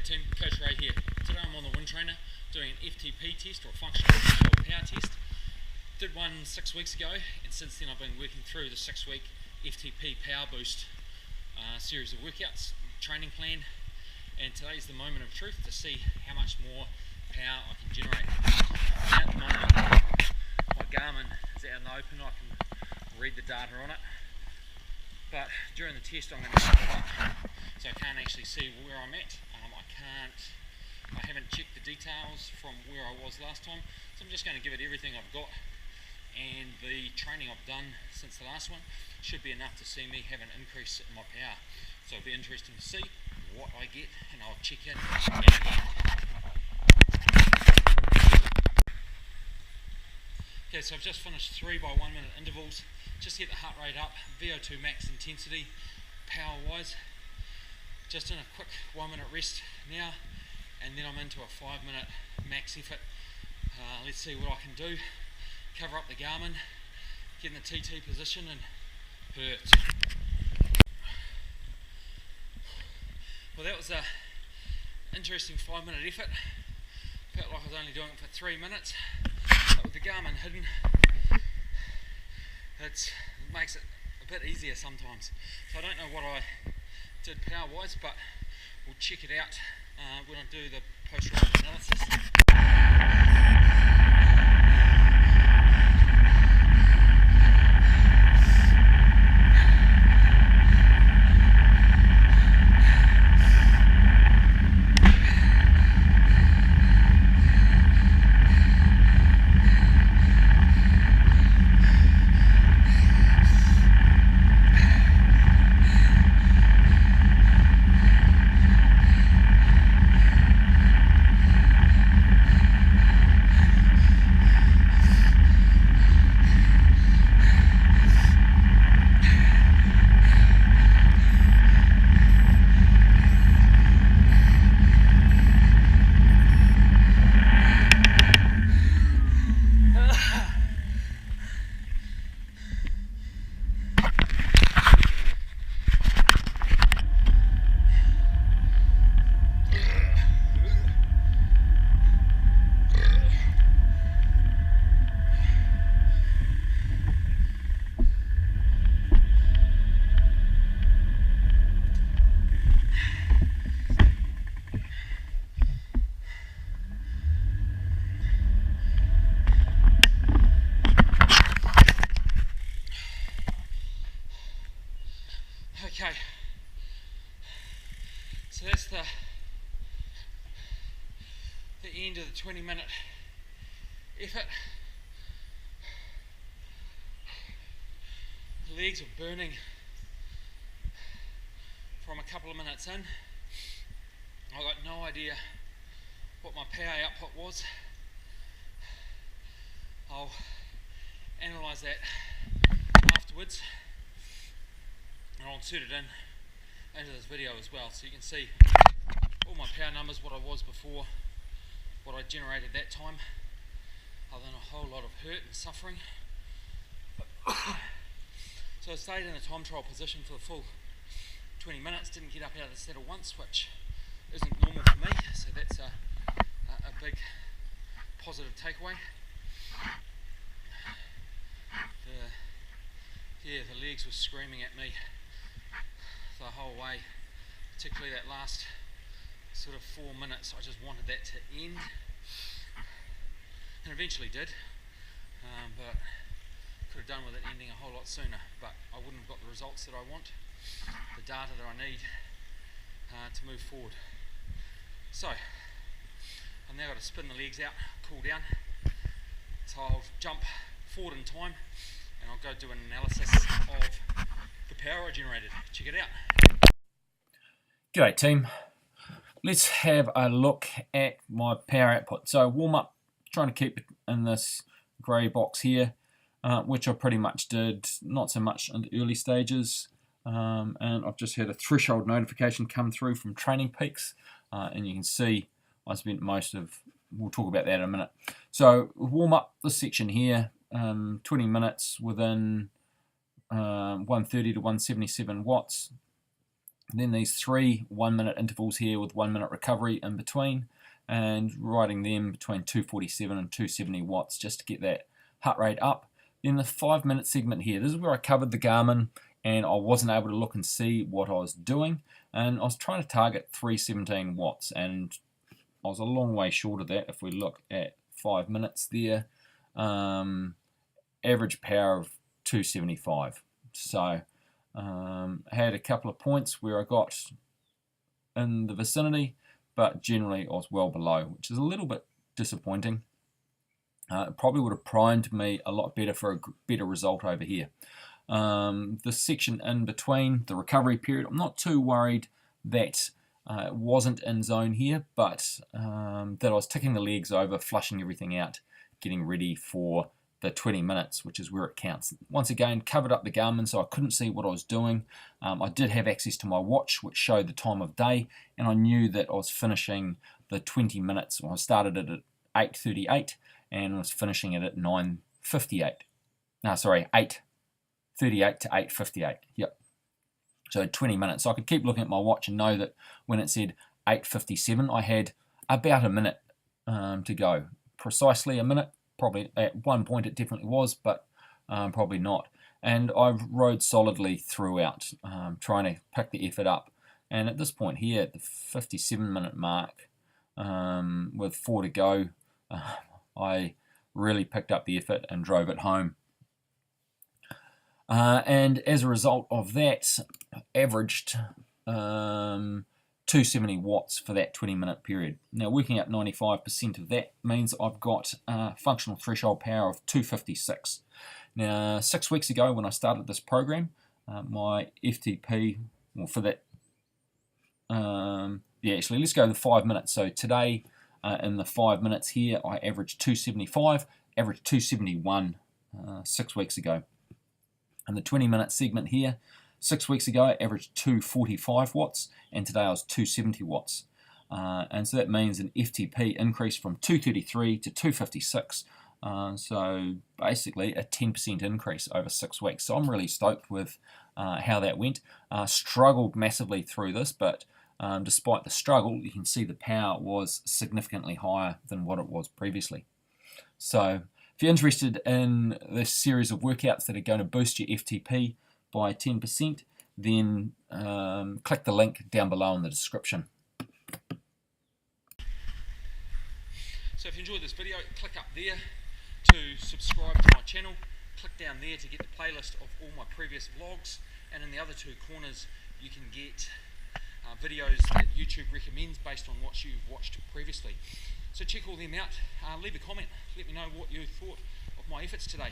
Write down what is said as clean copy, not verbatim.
G'day team, Coach Ray here. Today I'm on the wind trainer doing an FTP test, or a functional power test. Did one 6 weeks ago, and since then I've been working through the 6-week FTP power boost series of workouts, training plan, and today's the moment of truth to see how much more power I can generate. Now, at the moment, my Garmin is out in the open, I can read the data on it, but during the test I'm going to set it up so I can't actually see where I'm at. I haven't checked the details from where I was last time, so I'm just going to give it everything I've got, and the training I've done since the last one should be enough to see me have an increase in my power. So it'll be interesting to see what I get, and I'll check in. Okay, so I've just finished 3 by 1 minute intervals, just get the heart rate up, VO2 max intensity, power wise. Just in a quick 1 minute rest now, and then I'm into a 5 minute max effort. Let's see what I can do. Cover up the Garmin, get in the TT position, and hurt. Well, that was a interesting 5 minute effort. Felt like I was only doing it for 3 minutes, but with the Garmin hidden, it makes it a bit easier sometimes. So I don't know what I did power wise, but we'll check it out when I do the post-ride analysis. Okay, so that's the end of the 20 minute effort. The legs are burning from a couple of minutes in. I got no idea what my power output was. I'll analyse that afterwards, and I'll insert it into this video as well, so you can see all my power numbers, what I was before, what I generated that time, other than a whole lot of hurt and suffering. So I stayed in a time trial position for the full 20 minutes, didn't get up out of the saddle once, which isn't normal for me, so that's a big positive takeaway. The legs were screaming at me the whole way, particularly that last sort of 4 minutes. I just wanted that to end, and eventually did, but could have done with it ending a whole lot sooner, but I wouldn't have got the results that I want, the data that I need to move forward. So I've now got to spin the legs out, cool down, so I'll jump forward in time and I'll go do an analysis of the power I generated. Check it out. G'day team, let's have a look at my power output. So warm up, trying to keep it in this grey box here, which I pretty much did, not so much in the early stages, and I've just had a threshold notification come through from Training Peaks, and you can see I spent most of, we'll talk about that in a minute. So warm up this section here, 20 minutes within 130 to 177 watts. then these 3 1-minute intervals here with 1 minute recovery in between, and riding them between 247 and 270 watts just to get that heart rate up. Then the 5-minute segment here, this is where I covered the Garmin and I wasn't able to look and see what I was doing, and I was trying to target 317 watts, and I was a long way short of that. If we look at 5 minutes there, average power of 275. So I had a couple of points where I got in the vicinity, but generally I was well below, which is a little bit disappointing. It probably would have primed me a lot better for a better result over here. The section in between, the recovery period, I'm not too worried that it wasn't in zone here, but that I was ticking the legs over, flushing everything out, getting ready for the 20 minutes, which is where it counts. Once again, covered up the Garmin so I couldn't see what I was doing. I did have access to my watch, which showed the time of day, and I knew that I was finishing the 20 minutes. Well, I started it at 8:38 and was finishing it at 9:58. No, sorry, 8:38 to 8:58. Yep. So 20 minutes. So I could keep looking at my watch and know that when it said 8:57, I had about a minute to go. Precisely a minute. Probably at one point it definitely was, but probably not. And I rode solidly throughout, trying to pick the effort up. And at this point here, at the 57-minute mark, with 4 to go, I really picked up the effort and drove it home. And as a result of that, averaged 270 watts for that 20-minute period. Now, working out 95% of that means I've got a functional threshold power of 256. Now, 6 weeks ago when I started this program, my FTP, well, for that, actually, let's go to the 5 minutes. So today, in the 5 minutes here, I averaged 275, averaged 271 6 weeks ago. And the 20-minute segment here, 6 weeks ago, I averaged 245 watts, and today I was 270 watts. And so that means an FTP increase from 233 to 256. So basically a 10% increase over 6 weeks. So I'm really stoked with how that went. Struggled massively through this, but despite the struggle, you can see the power was significantly higher than what it was previously. So if you're interested in this series of workouts that are going to boost your FTP by 10%, then click the link down below in the description. So if you enjoyed this video, click up there to subscribe to my channel. Click down there to get the playlist of all my previous vlogs, and in the other 2 corners you can get videos that YouTube recommends based on what you've watched previously. So check all them out, leave a comment, let me know what you thought of my efforts today.